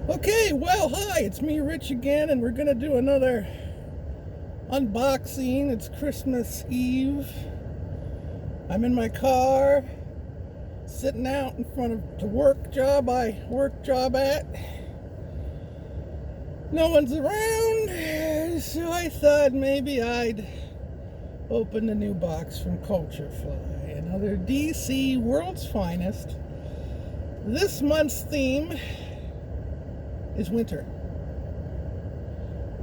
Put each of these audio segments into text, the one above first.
Okay, well, hi, it's me, Rich, again, and we're going to do another unboxing. It's Christmas Eve. I'm in my car, sitting out in front of the work job at. No one's around, so I thought maybe I'd open the new box from Culture Fly, another DC World's Finest. This month's theme is winter.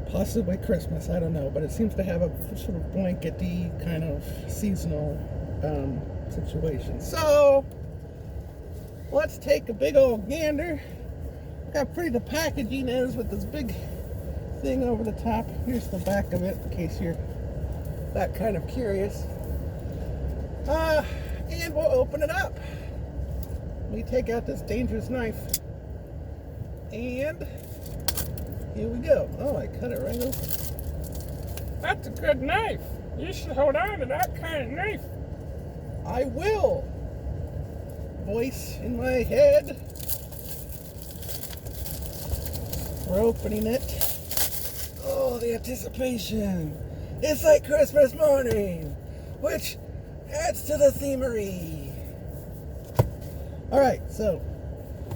Possibly Christmas, I don't know, but it seems to have a sort of blankety kind of seasonal situation. So let's take a big old gander. Look how pretty the packaging is with this big thing over the top. Here's the back of it in case you're that kind of curious. And we'll open it up. We take out this dangerous knife. And here we go. Oh, I cut it right open. That's a good knife. You should hold on to that kind of knife. I will. Voice in my head. We're opening it. Oh, the anticipation. It's like Christmas morning, which adds to the themery. All right, so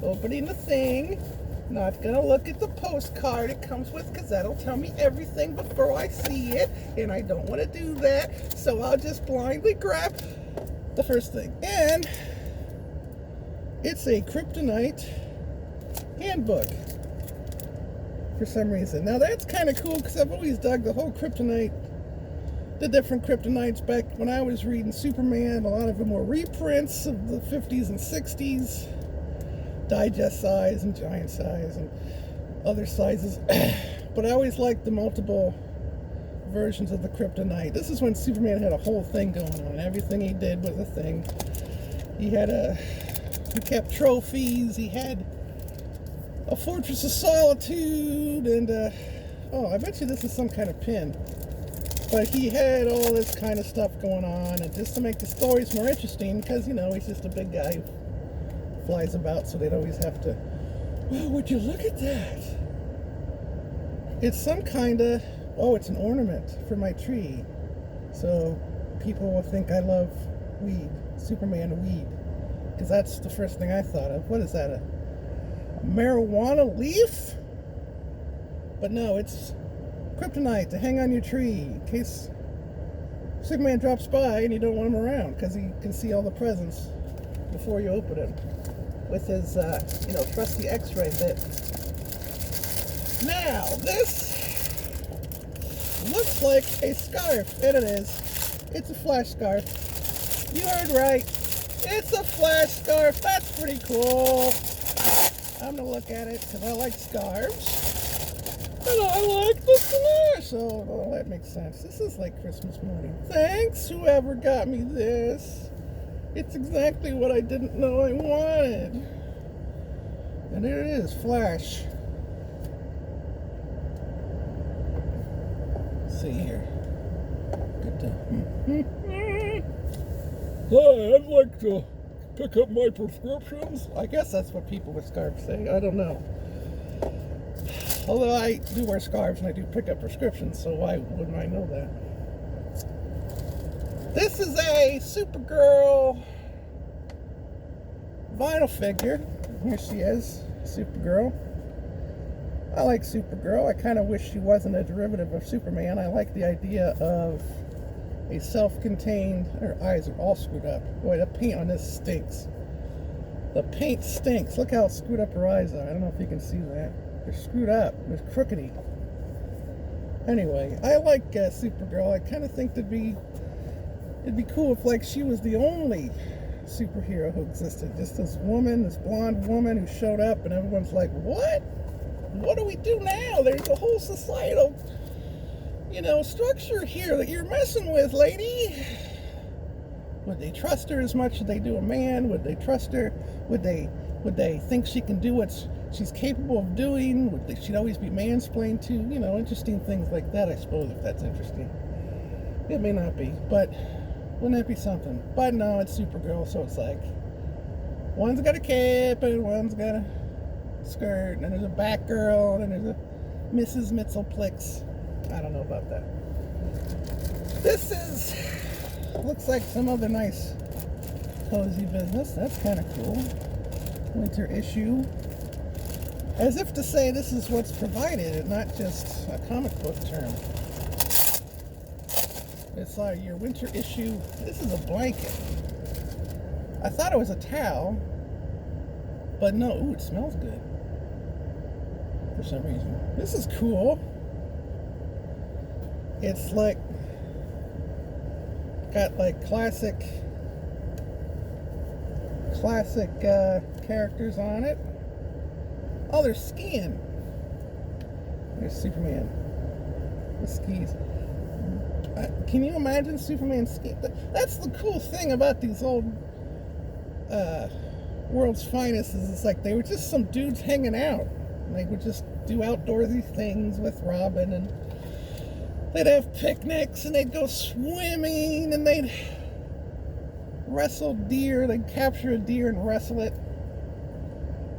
opening the thing. Not gonna look at the postcard it comes with because that'll tell me everything before I see it, and I don't want to do that, so I'll just blindly grab the first thing. And it's a Kryptonite Handbook for some reason. Now that's kind of cool because I've always dug the whole Kryptonite, the different Kryptonites back when I was reading Superman. A lot of them were reprints of the 50s and 60s. Digest size and giant size and other sizes. But I always liked the multiple versions of the Kryptonite. This is when Superman had a whole thing going on. Everything he did was a thing. He kept trophies. He had a Fortress of Solitude, and oh, I bet you this is some kind of pin. But he had all this kind of stuff going on, and just to make the stories more interesting, because, you know, he's just a big guy who flies about, so they'd always have to, oh, would you look at that? It's some kind of, oh, it's an ornament for my tree. So people will think I love weed, Superman weed. Because that's the first thing I thought of. What is that, a marijuana leaf? But no, it's kryptonite to hang on your tree in case Superman drops by and you don't want him around, because he can see all the presents before you open it with his, trusty X-ray bit. Now, this looks like a scarf, and it is. It's a flash scarf. You heard right. It's a flash scarf. That's pretty cool. I'm gonna look at it because I like scarves. And I like the flash. So, well, that makes sense. This is like Christmas morning. Thanks, whoever got me this. It's exactly what I didn't know I wanted. And there it is, flash. Let's see here. Good to... Hi, I'd like to pick up my prescriptions. I guess that's what people with scarves say. I don't know. Although I do wear scarves and I do pick up prescriptions, so why wouldn't I know that? This is a Supergirl vinyl figure. Here she is, Supergirl. I like Supergirl. I kind of wish she wasn't a derivative of Superman. I like the idea of a self-contained... Her eyes are all screwed up. Boy, the paint on this stinks. The paint stinks. Look how screwed up her eyes are. I don't know if you can see that. They're screwed up. They're crookedy. Anyway, I like Supergirl. I kind of think it'd be cool if, like, she was the only superhero who existed. Just this woman, this blonde woman who showed up, and everyone's like, what? What do we do now? There's a whole societal, structure here that you're messing with, lady. Would they trust her as much as they do a man? Would they trust her? Would they think she can do what she's capable of doing? She'd always be mansplained to? Interesting things like that, I suppose, if that's interesting. It may not be, but wouldn't that be something? But no, it's Supergirl, so it's like, one's got a cape and one's got a skirt, and there's a Batgirl, and there's a Mrs. Mitzelplix. I don't know about that. This looks like some other nice cozy business. That's kind of cool. Winter issue. As if to say this is what's provided and not just a comic book term. It's like your winter issue. This is a blanket. I thought it was a towel, but no. Ooh, it smells good for some reason. This is cool. It's like got like classic characters on it. Oh, they're skiing. There's Superman. The skis. Can you imagine Superman skiing? That's the cool thing about these old World's Finest is it's like they were just some dudes hanging out. They would just do outdoorsy things with Robin, and they'd have picnics, and they'd go swimming, and they'd wrestle deer. They'd capture a deer and wrestle it.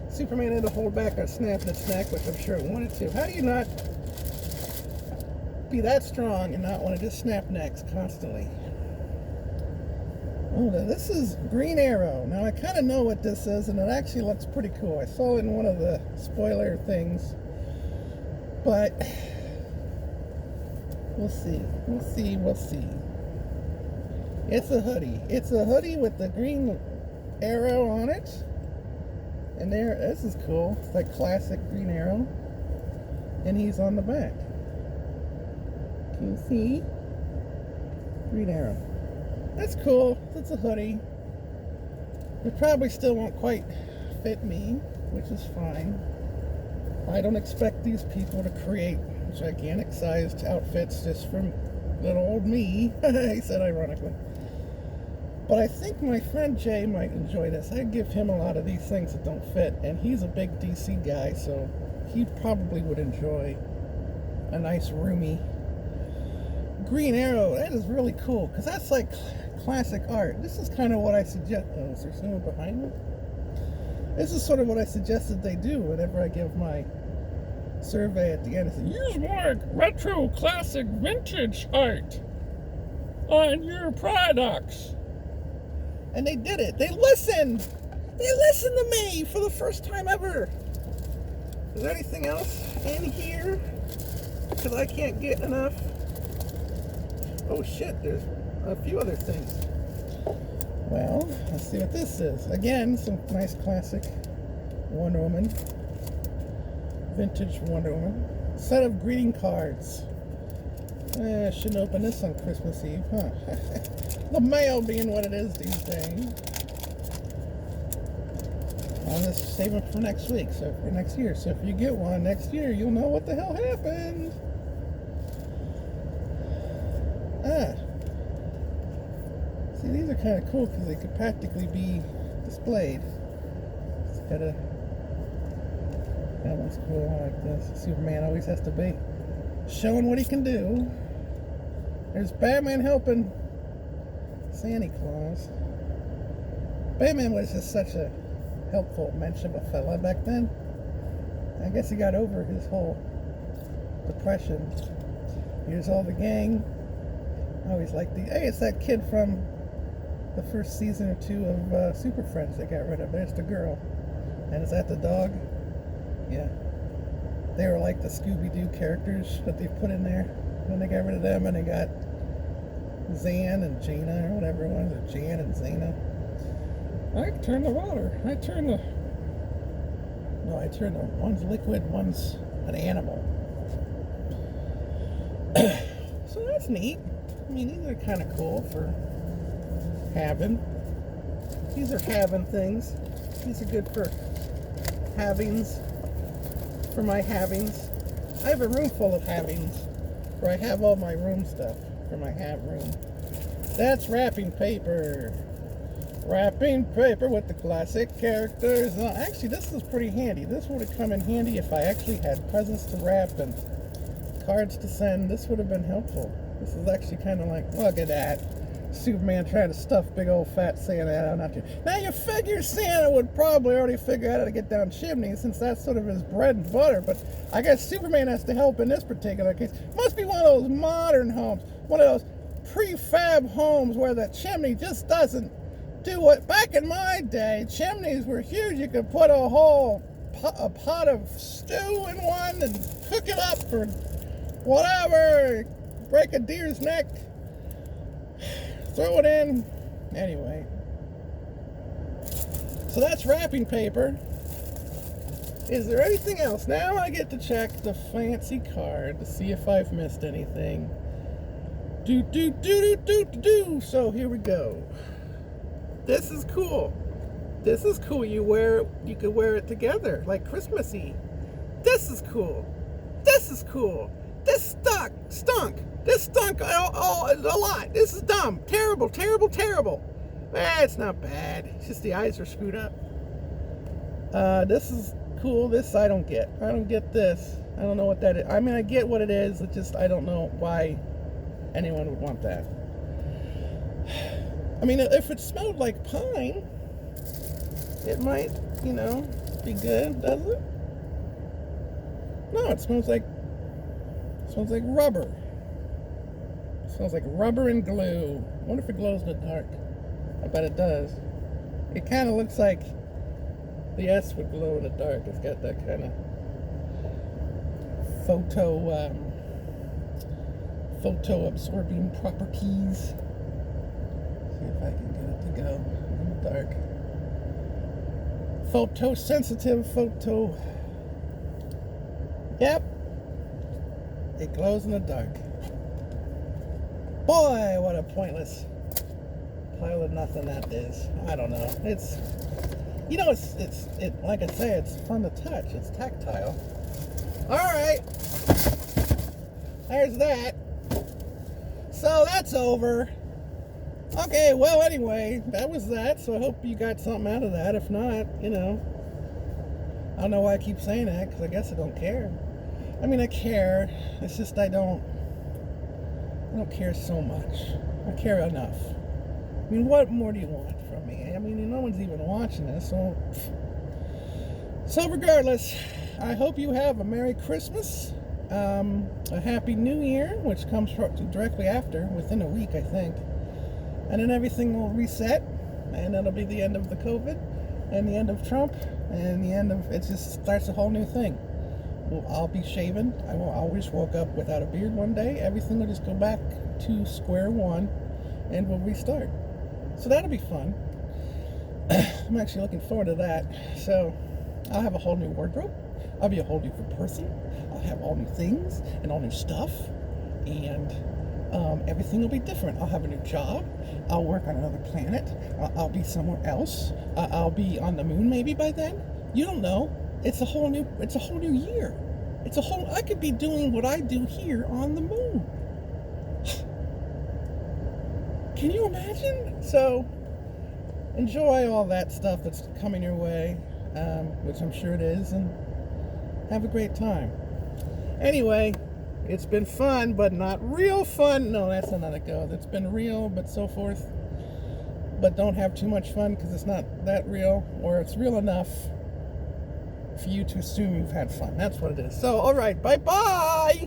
Superman had to hold back a snap in its neck, which I'm sure it wanted to. How do you not be that strong and not want to just snap necks constantly? Oh, this is Green Arrow. Now, I kind of know what this is, and it actually looks pretty cool. I saw it in one of the spoiler things, but we'll see. We'll see. It's a hoodie. It's a hoodie with the Green Arrow on it. And this is cool. It's like classic Green Arrow. And he's on the back. Can you see? Green Arrow. That's cool. It's a hoodie. It probably still won't quite fit me, which is fine. I don't expect these people to create gigantic sized outfits just for little old me. He said ironically. But I think my friend Jay might enjoy this. I give him a lot of these things that don't fit, and he's a big DC guy, so he probably would enjoy a nice roomy Green Arrow. That is really cool, because that's like classic art. This is kind of what I suggest. Oh, is there someone behind me? This is sort of what I suggested they do whenever I give my survey at the end. I say, use more retro, classic, vintage art on your products. And they did it. They listened. They listened to me for the first time ever. Is there anything else in here? Because I can't get enough. Oh shit, there's a few other things. Well, let's see what this is. Again, some nice classic Wonder Woman. Vintage Wonder Woman. Set of greeting cards. I shouldn't open this on Christmas Eve, huh? The mail being what it is these days. I'll just save them for next week, so for next year. So if you get one next year, you'll know what the hell happened. See, these are kind of cool because they could practically be displayed. It's got a... That one's cool. I like this. Superman always has to be showing what he can do. There's Batman helping Santa Claus. Batman was just such a helpful mensch of a fella back then. I guess he got over his whole depression. Here's all the gang. I always liked the... Hey, it's that kid from the first season or two of Super Friends they got rid of. There's the girl. And is that the dog? Yeah. They were like the Scooby-Doo characters that they put in there. Then they got rid of them and they got Zan and Jaina or whatever it was, or Jan and Zana. I turned the water. I turned the one's liquid, one's an animal. So that's neat. I mean, these are kind of cool for having. These are having things. These are good for havings. For my havings. I have a room full of havings where I have all my room stuff for my have room. That's wrapping paper. Wrapping paper with the classic characters. Actually, this is pretty handy. This would have come in handy if I actually had presents to wrap and cards to send. This would have been helpful. This is actually kind of like, look at that. Superman trying to stuff big old fat Santa out. Not you. Now you figure Santa would probably already figure out how to get down chimneys, since that's sort of his bread and butter. But I guess Superman has to help in this particular case. Must be one of those modern homes, one of those prefab homes where the chimney just doesn't do what. Back in my day, chimneys were huge. You could put a whole pot of stew in one and cook it up for whatever. Break a deer's neck. Throw it in. Anyway. So that's wrapping paper. Is there anything else? Now I get to check the fancy card to see if I've missed anything. So here we go. This is cool. This is cool. You could wear it together like Christmassy. This is cool. This is cool. This stunk. This stunk a lot. This is dumb. Terrible. It's not bad. It's just the eyes are screwed up. This is cool. This I don't get. I don't get this. I don't know what that is. I mean, I get what it is. It just, I don't know why anyone would want that. I mean, if it smelled like pine, it might, be good, does it? No, it smells like rubber. It smells like rubber and glue. I wonder if it glows in the dark. I bet it does. It kind of looks like the S would glow in the dark. It's got that kind of photo absorbing properties. See if I can get it to go in the dark. Photosensitive photo. Yep. It glows in the dark. Boy, what a pointless pile of nothing that is. I don't know. It's like I say, it's fun to touch. It's tactile. All right. There's that. So that's over. Okay, well, anyway, that was that. So I hope you got something out of that. If not, I don't know why I keep saying that, because I guess I don't care. I mean, I care. It's just I don't care so much. I care enough. I mean, what more do you want from me? I mean, no one's even watching this, so regardless, I hope you have a Merry Christmas, a Happy New Year, which comes directly after, within a week, I think. And then everything will reset, and that'll be the end of the COVID, and the end of Trump, and the end of, it just starts a whole new thing. Well, I'll be shaven. I will always woke up without a beard one day. Everything will just go back to square one, and we'll restart. So that'll be fun. I'm actually looking forward to that. So I'll have a whole new wardrobe. I'll be a whole different person. I'll have all new things and all new stuff, and everything will be different. I'll have a new job. I'll work on another planet. I'll be somewhere else. I'll be on the moon maybe by then. You don't know. It's a whole new year. I could be doing what I do here on the moon. Can you imagine? So enjoy all that stuff that's coming your way, which I'm sure it is, and have a great time. Anyway, it's been fun, but not real fun. No, that's not how it goes. It's been real, but so forth. But don't have too much fun, because it's not that real, or it's real enough for you to assume you've had fun. That's what it is. So, all right, bye-bye!